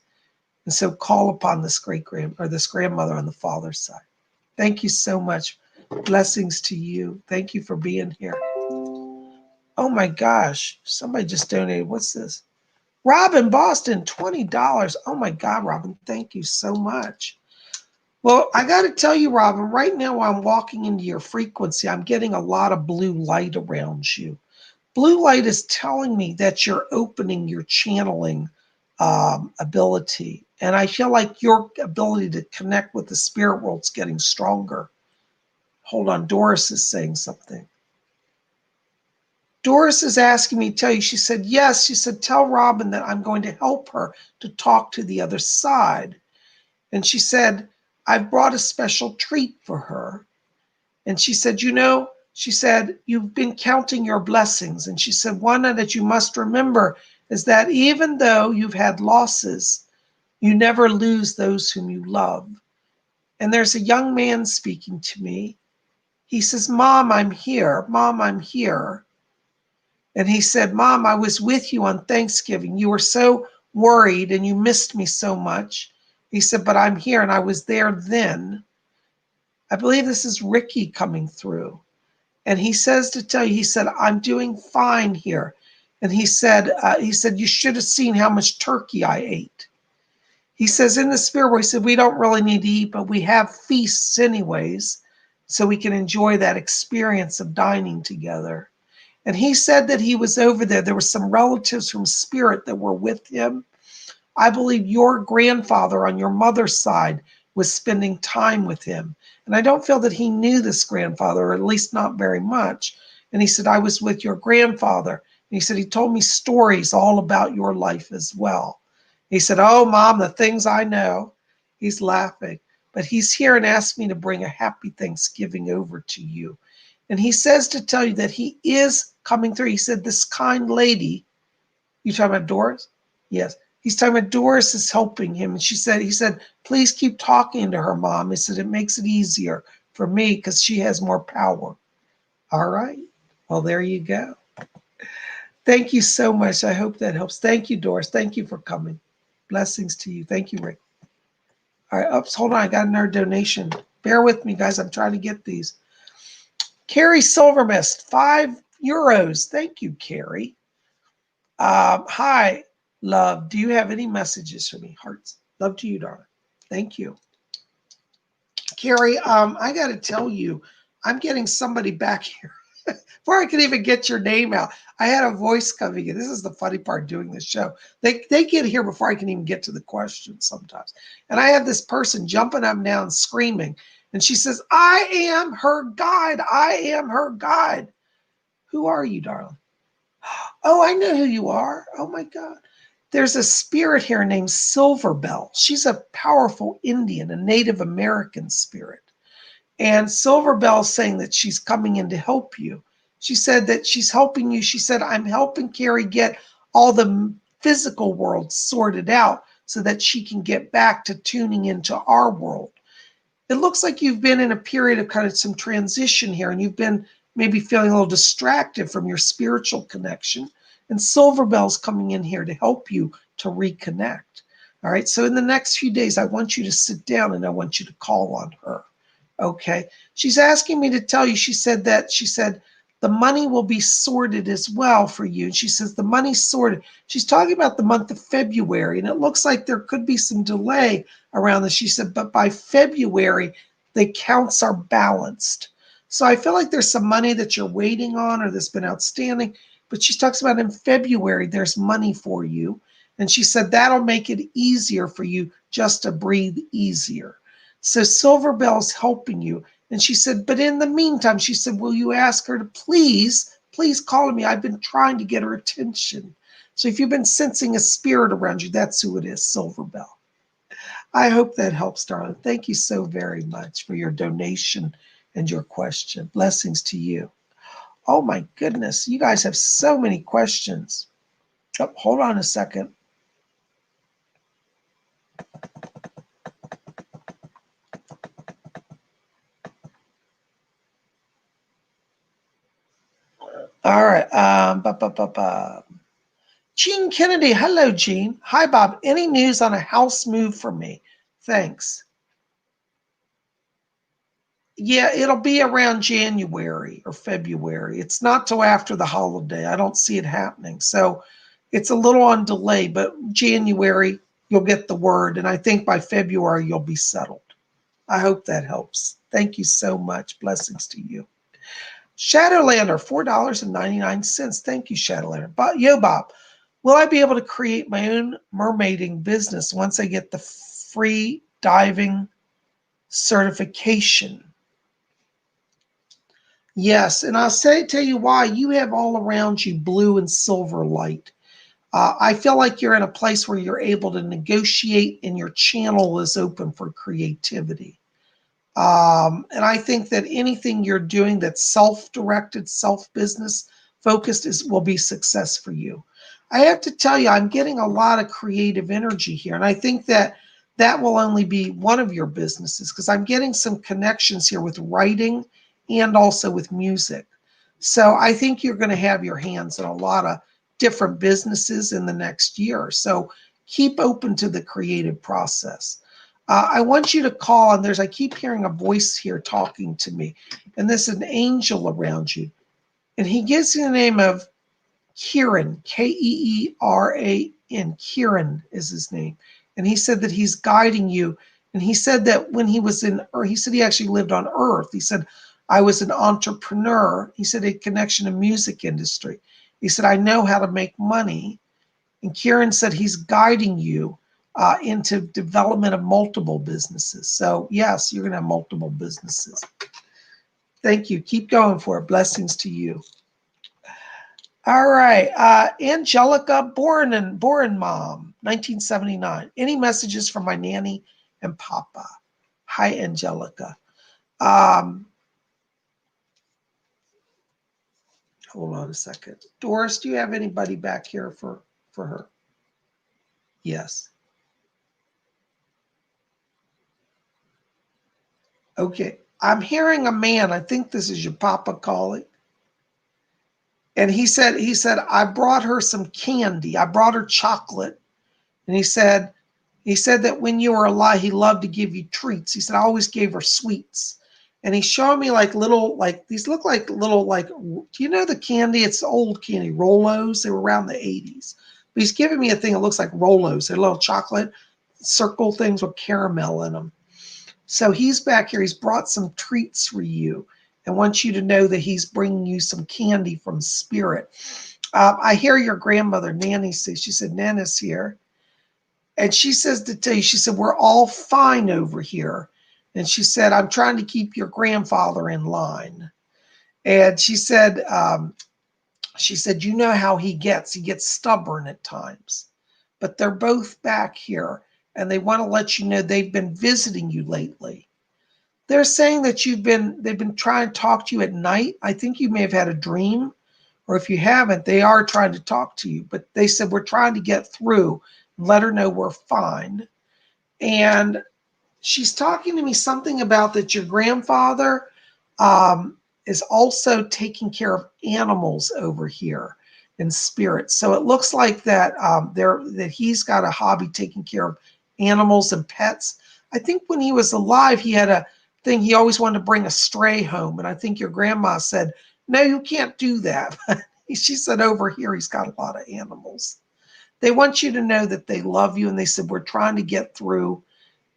And so call upon this this grandmother on the father's side. Thank you so much. Blessings to you. Thank you for being here. Oh my gosh. Somebody just donated. What's this? Robin Boston, $20. Oh my God, Robin. Thank you so much. Well, I got to tell you, Robin, right now while I'm walking into your frequency, I'm getting a lot of blue light around you. Blue light is telling me that you're opening your channeling ability. And I feel like your ability to connect with the spirit world's getting stronger. Hold on, Doris is saying something. Doris is asking me to tell you, she said, yes, she said, tell Robin that I'm going to help her to talk to the other side. And she said, I've brought a special treat for her. And she said, she said, you've been counting your blessings. And she said, one that you must remember is that even though you've had losses, you never lose those whom you love. And there's a young man speaking to me. He says, Mom, I'm here. Mom, I'm here. And he said, Mom, I was with you on Thanksgiving. You were so worried and you missed me so much. He said, but I'm here and I was there then. I believe this is Ricky coming through. And he says to tell you, he said, I'm doing fine here. And he said, you should have seen how much turkey I ate. He says in the spirit world, he said, we don't really need to eat, but we have feasts anyways, so we can enjoy that experience of dining together. And he said that he was over there. There were some relatives from spirit that were with him. I believe your grandfather on your mother's side was spending time with him. And I don't feel that he knew this grandfather, or at least not very much. And he said, I was with your grandfather. And he said, he told me stories all about your life as well. He said, oh, Mom, the things I know. He's laughing. But he's here and asked me to bring a happy Thanksgiving over to you. And he says to tell you that he is coming through. He said, this kind lady, you talking about Doris? Yes. He's talking about Doris is helping him. And he said, please keep talking to her, Mom. He said, it makes it easier for me because she has more power. All right. Well, there you go. Thank you so much. I hope that helps. Thank you, Doris. Thank you for coming. Blessings to you. Thank you, Rick. All right. Oops, hold on. I got another donation. Bear with me, guys. I'm trying to get these. Carrie Silvermist, €5. Thank you, Carrie. Hi, love. Do you have any messages for me? Hearts. Love to you, darling. Thank you. Carrie, I got to tell you, I'm getting somebody back here. Before I could even get your name out, I had a voice coming in. This is the funny part doing this show. They get here before I can even get to the question sometimes. And I have this person jumping up and down screaming. And she says, I am her guide. I am her guide. Who are you, darling? Oh, I know who you are. Oh my God. There's a spirit here named Silverbell. She's a powerful Indian, a Native American spirit. And Silverbell's saying that she's coming in to help you. She said that she's helping you. She said, I'm helping Carrie get all the physical world sorted out so that she can get back to tuning into our world. It looks like you've been in a period of kind of some transition here, and you've been maybe feeling a little distracted from your spiritual connection. And Silverbell's coming in here to help you to reconnect. All right. So in the next few days, I want you to sit down and I want you to call on her. Okay. She's asking me to tell you, she said the money will be sorted as well for you. And she says the money's sorted. She's talking about the month of February, and it looks like there could be some delay around this. She said, but by February, the accounts are balanced. So I feel like there's some money that you're waiting on or that's been outstanding. But she talks about in February, there's money for you. And she said that'll make it easier for you just to breathe easier. So Silverbell's helping you. And she said, but in the meantime, she said, will you ask her to please call me? I've been trying to get her attention. So if you've been sensing a spirit around you, that's who it is, Silverbell. I hope that helps, darling. Thank you so very much for your donation and your question. Blessings to you. Oh my goodness, you guys have so many questions. Oh, hold on a second. All right. Gene Kennedy. Hello, Gene. Hi, Bob. Any news on a house move for me? Thanks. Yeah, it'll be around January or February. It's not till after the holiday. I don't see it happening. So it's a little on delay, but January, you'll get the word. And I think by February, you'll be settled. I hope that helps. Thank you so much. Blessings to you. Shadowlander, $4.99. Thank you, Shadowlander. But Bob, will I be able to create my own mermaiding business once I get the free diving certification? Yes, and tell you why. You have all around you blue and silver light. I feel like you're in a place where you're able to negotiate and your channel is open for creativity. And I think that anything you're doing that's self-directed, self-business focused will be success for you. I have to tell you, I'm getting a lot of creative energy here. And I think that that will only be one of your businesses because I'm getting some connections here with writing and also with music. So I think you're going to have your hands in a lot of different businesses in the next year. So keep open to the creative process. I want you to call, and I keep hearing a voice here talking to me, and there's an angel around you. And he gives you the name of Kieran, Keeran. Kieran is his name. And he said that he's guiding you. And he said that when he was he said he actually lived on Earth. He said, I was an entrepreneur. He said a connection to music industry. He said, I know how to make money. And Kieran said he's guiding you into development of multiple businesses. So yes, you're going to have multiple businesses. Thank you. Keep going for it. Blessings to you. All right. Angelica Mom, 1979. Any messages from my nanny and papa? Hi, Angelica. Hold on a second. Doris, do you have anybody back here for her? Yes. Okay. I'm hearing a man. I think this is your papa calling. And he said, I brought her some candy. I brought her chocolate. And he said that when you were alive, he loved to give you treats. He said, I always gave her sweets. And he's showing me like little, like these look like little, like, do you know the candy? It's old candy, Rolos. They were around the 80s. But he's giving me a thing that looks like Rolos. They're little chocolate circle things with caramel in them. So he's back here. He's brought some treats for you and wants you to know that he's bringing you some candy from spirit. I hear your grandmother, Nanny, say, she said, Nana's here. And she says to tell you, she said, we're all fine over here. And she said, I'm trying to keep your grandfather in line. And she said, you know how he gets stubborn at times. But they're both back here and they want to let you know they've been visiting you lately. They're saying that they've been trying to talk to you at night. I think you may have had a dream, or if you haven't, they are trying to talk to you. But they said, we're trying to get through and let her know we're fine. And she's talking to me something about that your grandfather is also taking care of animals over here in spirit. So it looks like that that he's got a hobby taking care of animals and pets. I think when he was alive, he had a thing, he always wanted to bring a stray home. And I think your grandma said, no, you can't do that. She said over here, he's got a lot of animals. They want you to know that they love you. And they said, we're trying to get through.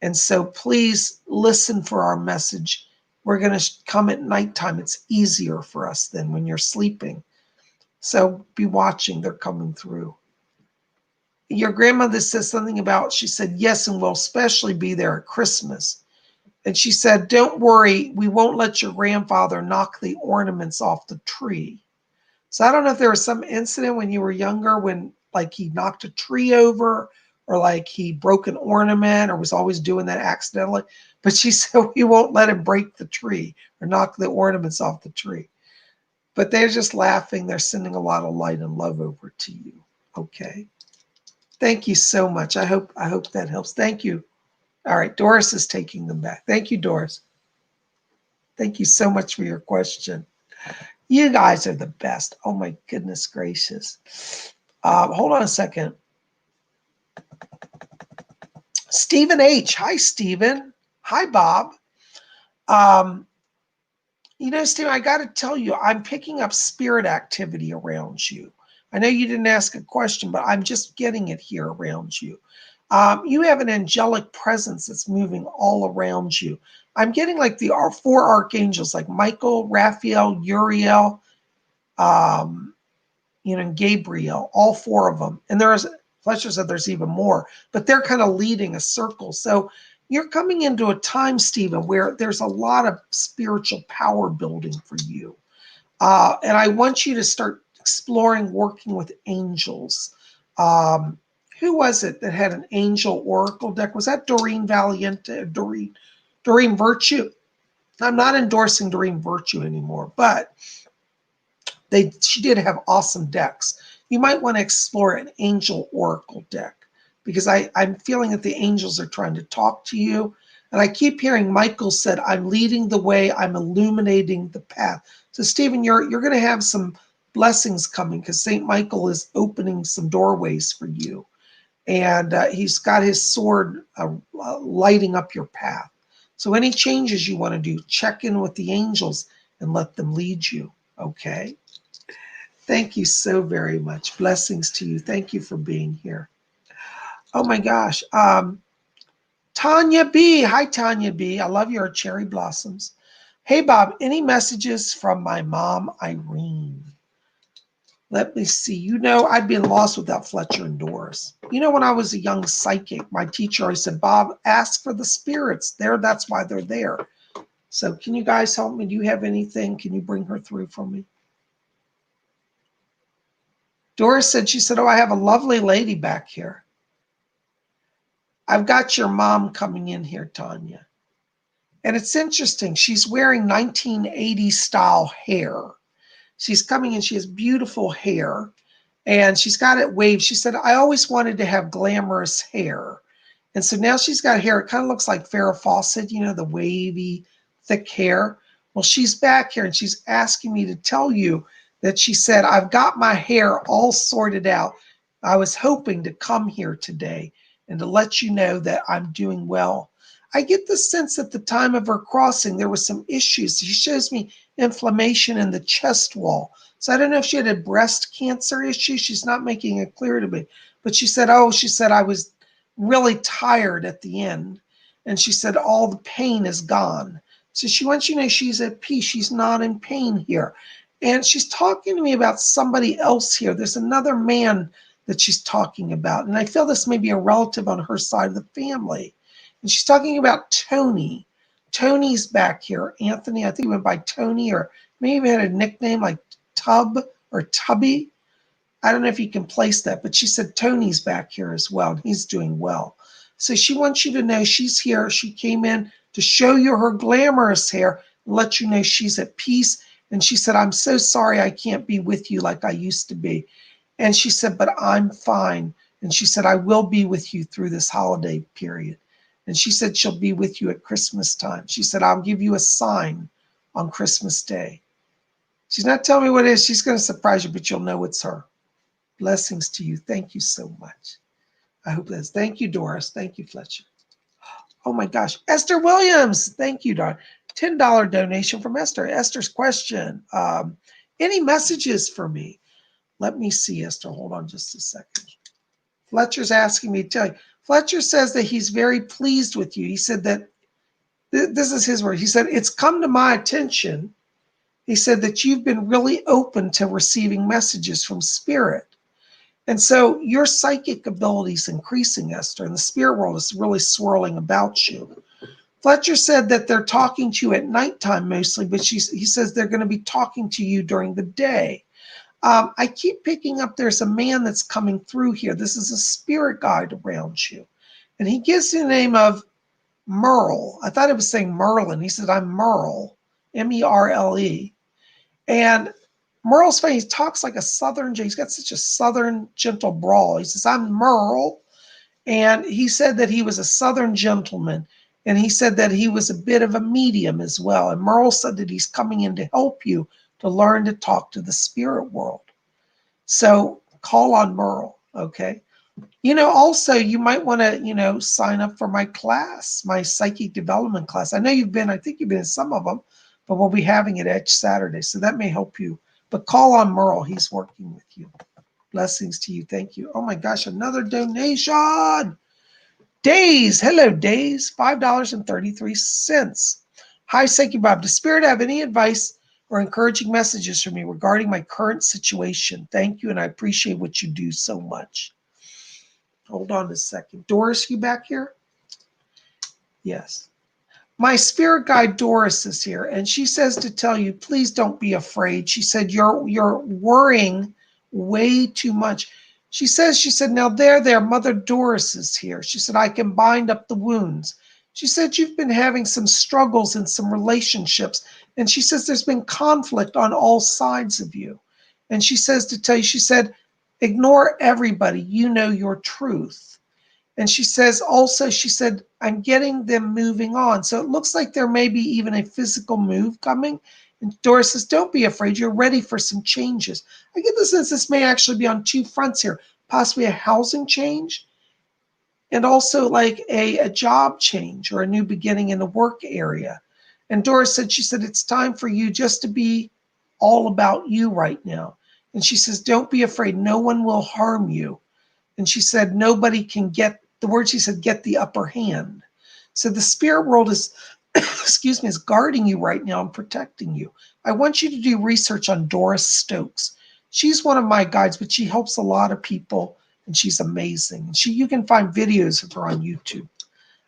And so please listen for our message. We're going to come at nighttime. It's easier for us than when you're sleeping. So be watching. They're coming through. Your grandmother says something about, she said, yes, and we'll especially be there at Christmas. And she said, don't worry, we won't let your grandfather knock the ornaments off the tree. So I don't know if there was some incident when you were younger when like he knocked a tree over or like he broke an ornament or was always doing that accidentally. But she said, we won't let him break the tree or knock the ornaments off the tree. But they're just laughing. They're sending a lot of light and love over to you. Okay. Thank you so much. I hope that helps. Thank you. All right. Doris is taking them back. Thank you, Doris. Thank you so much for your question. You guys are the best. Oh my goodness gracious. Hold on a second. Stephen H. Hi, Stephen. Hi, Bob. Stephen, I got to tell you, I'm picking up spirit activity around you. I know you didn't ask a question, but I'm just getting it here around you. You have an angelic presence that's moving all around you. I'm getting like the four archangels, like Michael, Raphael, Uriel, and Gabriel, all four of them. And Fletcher said there's even more, but they're kind of leading a circle. So you're coming into a time, Stephen, where there's a lot of spiritual power building for you. And I want you to start exploring working with angels. Who was it that had an angel oracle deck? Was that Doreen Valiente? Doreen Virtue? I'm not endorsing Doreen Virtue anymore, but she did have awesome decks. You might want to explore an angel oracle deck because I'm feeling that the angels are trying to talk to you. And I keep hearing Michael said, I'm leading the way, I'm illuminating the path. So Stephen, you're going to have some blessings coming because St. Michael is opening some doorways for you. And he's got his sword lighting up your path. So any changes you want to do, check in with the angels and let them lead you. Okay. Thank you so very much. Blessings to you. Thank you for being here. Oh my gosh. Tanya B. Hi, Tanya B. I love your cherry blossoms. Hey, Bob, any messages from my mom, Irene? Let me see. I'd been lost without Fletcher and Doris. When I was a young psychic, my teacher always said, Bob, ask for the spirits. That's why they're there. So can you guys help me? Do you have anything? Can you bring her through for me? Doris said, oh, I have a lovely lady back here. I've got your mom coming in here, Tanya. And it's interesting. She's wearing 1980s style hair. She's coming in. She has beautiful hair. And she's got it waved. She said, I always wanted to have glamorous hair. And so now she's got hair. It kind of looks like Farrah Fawcett, the wavy, thick hair. Well, she's back here and she's asking me to tell you that she said, I've got my hair all sorted out. I was hoping to come here today and to let you know that I'm doing well. I get the sense at the time of her crossing, there was some issues. She shows me inflammation in the chest wall. So I don't know if she had a breast cancer issue. She's not making it clear to me. But she said, I was really tired at the end. And she said, all the pain is gone. So she wants you to know she's at peace. She's not in pain here. And she's talking to me about somebody else here. There's another man that she's talking about. And I feel this may be a relative on her side of the family. And she's talking about Tony. Tony's back here. Anthony, I think he went by Tony, or maybe had a nickname like Tub or Tubby. I don't know if you can place that, but she said Tony's back here as well, and he's doing well. So she wants you to know she's here. She came in to show you her glamorous hair and let you know she's at peace. And she said, I'm so sorry I can't be with you like I used to be. And she said, but I'm fine. And she said, I will be with you through this holiday period. And she said she'll be with you at Christmas time. She said, I'll give you a sign on Christmas Day. She's not telling me what it is. She's going to surprise you, but you'll know it's her. Blessings to you. Thank you so much. I hope that's. Thank you, Doris. Thank you, Fletcher. Oh my gosh. Esther Williams. Thank you, Don. $10 donation from Esther. Esther's question. Any messages for me? Let me see, Esther. Hold on just a second. Fletcher's asking me to tell you. Fletcher says that he's very pleased with you. He said that, this is his word. He said, it's come to my attention. He said that you've been really open to receiving messages from spirit. And so your psychic ability is increasing, Esther, and the spirit world is really swirling about you. Fletcher said that they're talking to you at nighttime mostly, but he says they're going to be talking to you during the day. I keep picking up there's a man that's coming through here. This is a spirit guide around you. And he gives you the name of Merle. I thought it was saying Merlin. He said, I'm Merle, M-E-R-L-E. And Merle's funny. He talks like a Southern, he's got such a Southern gentle brawl. He says, I'm Merle. And he said that he was a Southern gentleman. And he said that he was a bit of a medium as well. And Merle said that he's coming in to help you to learn to talk to the spirit world. So call on Merle, okay? Also, you might want to, sign up for my class, my psychic development class. I think you've been in some of them, but we'll be having it each Saturday. So that may help you. But call on Merle. He's working with you. Blessings to you. Thank you. Oh my gosh, another donation. Days. Hello, Days. $5.33. Hi, Psychic Bob. Does Spirit have any advice or encouraging messages for me regarding my current situation? Thank you, and I appreciate what you do so much. Hold on a second. Doris, you back here? Yes. My spirit guide Doris is here, and she says to tell you, please don't be afraid. She said, you're worrying way too much. She said, now there, Mother Doris is here. She said, I can bind up the wounds. She said, you've been having some struggles in some relationships. And she says, there's been conflict on all sides of you. And she says to tell you, she said, ignore everybody. You know your truth. And she says also, she said, I'm getting them moving on. So it looks like there may be even a physical move coming. And Doris says, don't be afraid. You're ready for some changes. I get the sense this may actually be on two fronts here, possibly a housing change and also like a job change or a new beginning in the work area. And Doris said, she said, it's time for you just to be all about you right now. And she says, don't be afraid. No one will harm you. And she said, nobody can get, the word she said, get the upper hand. So the spirit world is, is guarding you right now and protecting you. I want you to do research on Doris Stokes. She's one of my guides, but she helps a lot of people and she's amazing. And you can find videos of her on YouTube.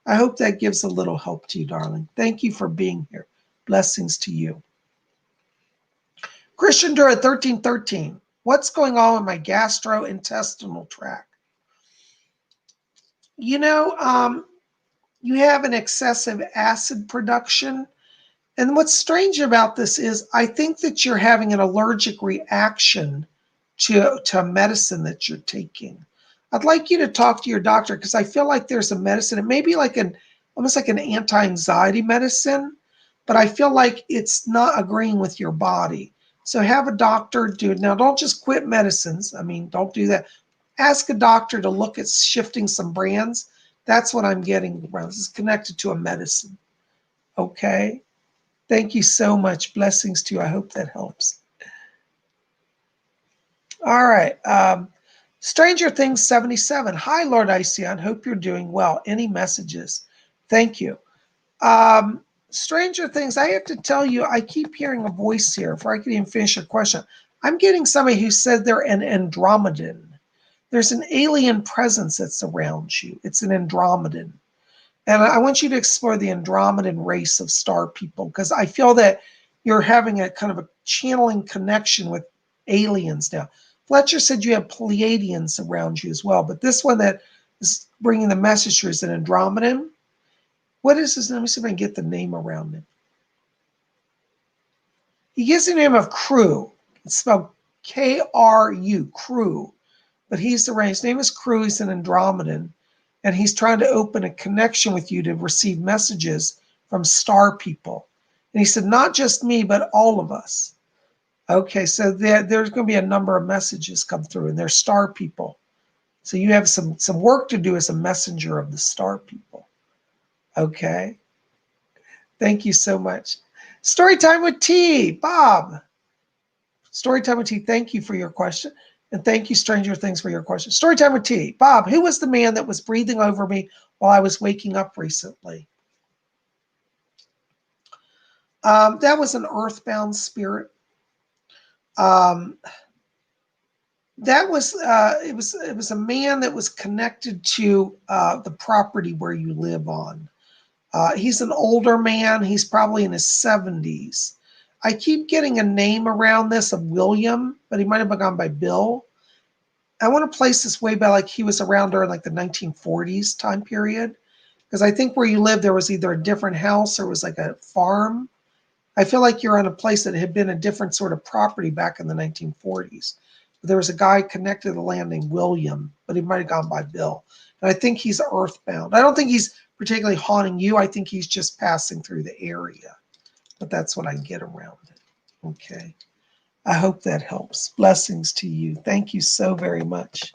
I hope that gives a little help to you, darling. Thank you for being here. Blessings to you. Christian Dura 1313. What's going on with my gastrointestinal tract? You have an excessive acid production. And what's strange about this is I think that you're having an allergic reaction to medicine that you're taking. I'd like you to talk to your doctor because I feel like there's a medicine. It may be like almost like an anti-anxiety medicine, but I feel like it's not agreeing with your body. So have a doctor do it. Now, don't just quit medicines. I mean, don't do that. Ask a doctor to look at shifting some brands. That's what I'm getting around. This is connected to a medicine. Okay. Thank you so much. Blessings to you. I hope that helps. All right. Stranger Things 77. Hi, Lord Iceon. Hope you're doing well. Any messages? Thank you. Stranger Things, I have to tell you, I keep hearing a voice here before I can even finish your question. I'm getting somebody who said they're an Andromedan. There's an alien presence that's around you. It's an Andromedan. And I want you to explore the Andromedan race of star people, because I feel that you're having a kind of a channeling connection with aliens now. Fletcher said you have Pleiadians around you as well, but this one that is bringing the message through is an Andromedan. What is his name? Let me see if I can get the name around him. He gives the name of Crew. It's spelled K-R-U, Crew. But he's the range. His name is Crew. He's an Andromedan. And he's trying to open a connection with you to receive messages from star people. And he said, not just me, but all of us. Okay, so there's going to be a number of messages come through, and they're star people. So you have some work to do as a messenger of the star people. Okay. Thank you so much. Storytime with T, Bob. Storytime with T, thank you for your question. And thank you, Stranger Things, for your question. Storytime with T, Bob, who was the man that was breathing over me while I was waking up recently? That was an earthbound spirit. That was it was a man that was connected to the property where you live on. He's an older man. He's probably in his 70s. I keep getting a name around this of William, but he might have gone by Bill. I want to place this way by like he was around during like the 1940s time period, because I think where you live there was either a different house or it was like a farm. I feel like you're on a place that had been a different sort of property back in the 1940s. There was a guy connected to the land named William, but he might have gone by Bill. And I think he's earthbound. I don't think he's particularly haunting you. I think he's just passing through the area. But that's what I get around it. Okay. I hope that helps. Blessings to you. Thank you so very much.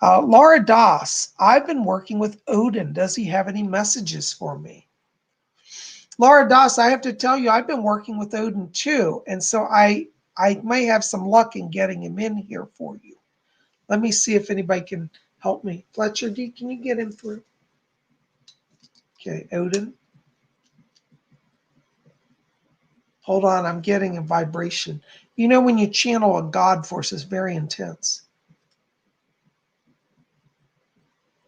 Laura Doss, I've been working with Odin. Does he have any messages for me? Laura Doss, I have to tell you, I've been working with Odin too. And so I may have some luck in getting him in here for you. Let me see if anybody can help me. Fletcher, can you get him through? Okay, Odin. Hold on, I'm getting a vibration. You know, when you channel a God force, it's very intense.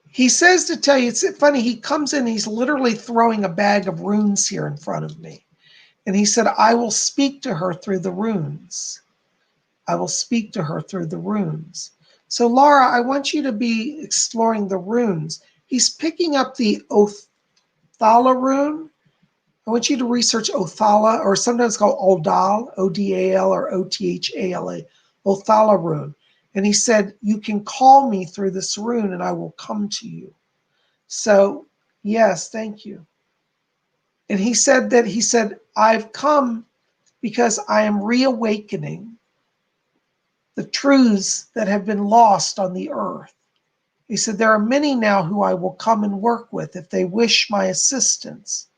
He says to tell you, it's funny, he comes in, he's literally throwing a bag of runes here in front of me. And he said, I will speak to her through the runes. I will speak to her through the runes. So Laura, I want you to be exploring the runes. He's picking up the Othala rune. I want you to research Othala, or sometimes called Odal, O-D-A-L or O-T-H-A-L-A, Othala rune. And he said, you can call me through this rune and I will come to you. So, yes, thank you. And he said, I've come because I am reawakening the truths that have been lost on the earth. He said, there are many now who I will come and work with if they wish my assistance.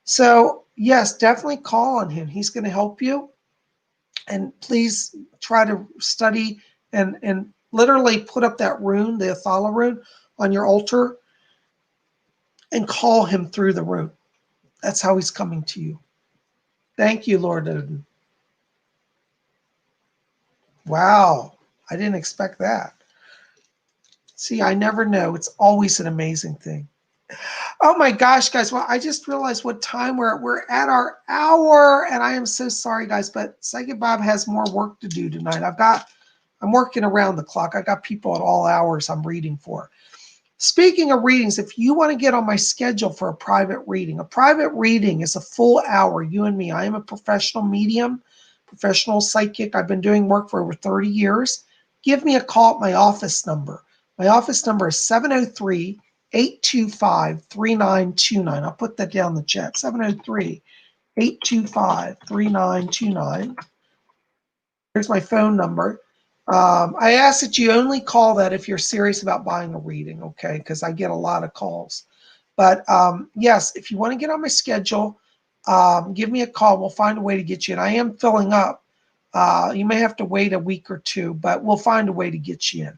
So, yes, definitely call on him. He's going to help you. And please try to study and literally put up that rune, the Othala rune, on your altar and call him through the rune. That's how he's coming to you. Thank you, Lord Odin. Wow, I didn't expect that. See, I never know. It's always an amazing thing. Oh my gosh, guys. Well, I just realized what time we're at our hour, and I am so sorry, guys, but Psychic Bob has more work to do tonight. I'm working around the clock. I got people at all hours I'm reading for. Speaking of readings, if you want to get on my schedule for a private reading is a full hour, you and me. I am a professional medium, professional psychic. I've been doing work for over 30 years. Give me a call at my office number. My office number is 703-825-3929. I'll put that down in the chat, 703 703-825-3929. Here's my phone number. I ask that you only call that if you're serious about buying a reading, okay? Because I get a lot of calls. But yes, if you want to get on my schedule, give me a call. We'll find a way to get you in. I am filling up. You may have to wait a week or two, but we'll find a way to get you in.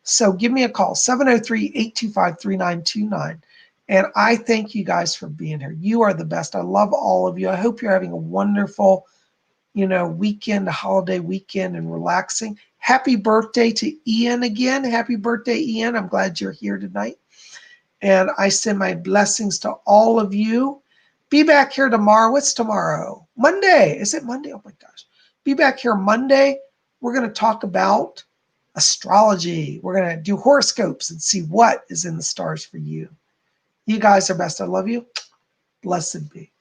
So give me a call, 703-825-3929. And I thank you guys for being here. You are the best. I love all of you. I hope you're having a wonderful, weekend, a holiday weekend, and relaxing. Happy birthday to Ian again. Happy birthday, Ian. I'm glad you're here tonight. And I send my blessings to all of you. Be back here tomorrow. What's tomorrow? Monday. Is it Monday? Oh my gosh. Be back here Monday. We're going to talk about astrology. We're going to do horoscopes and see what is in the stars for you. You guys are best. I love you. Blessed be.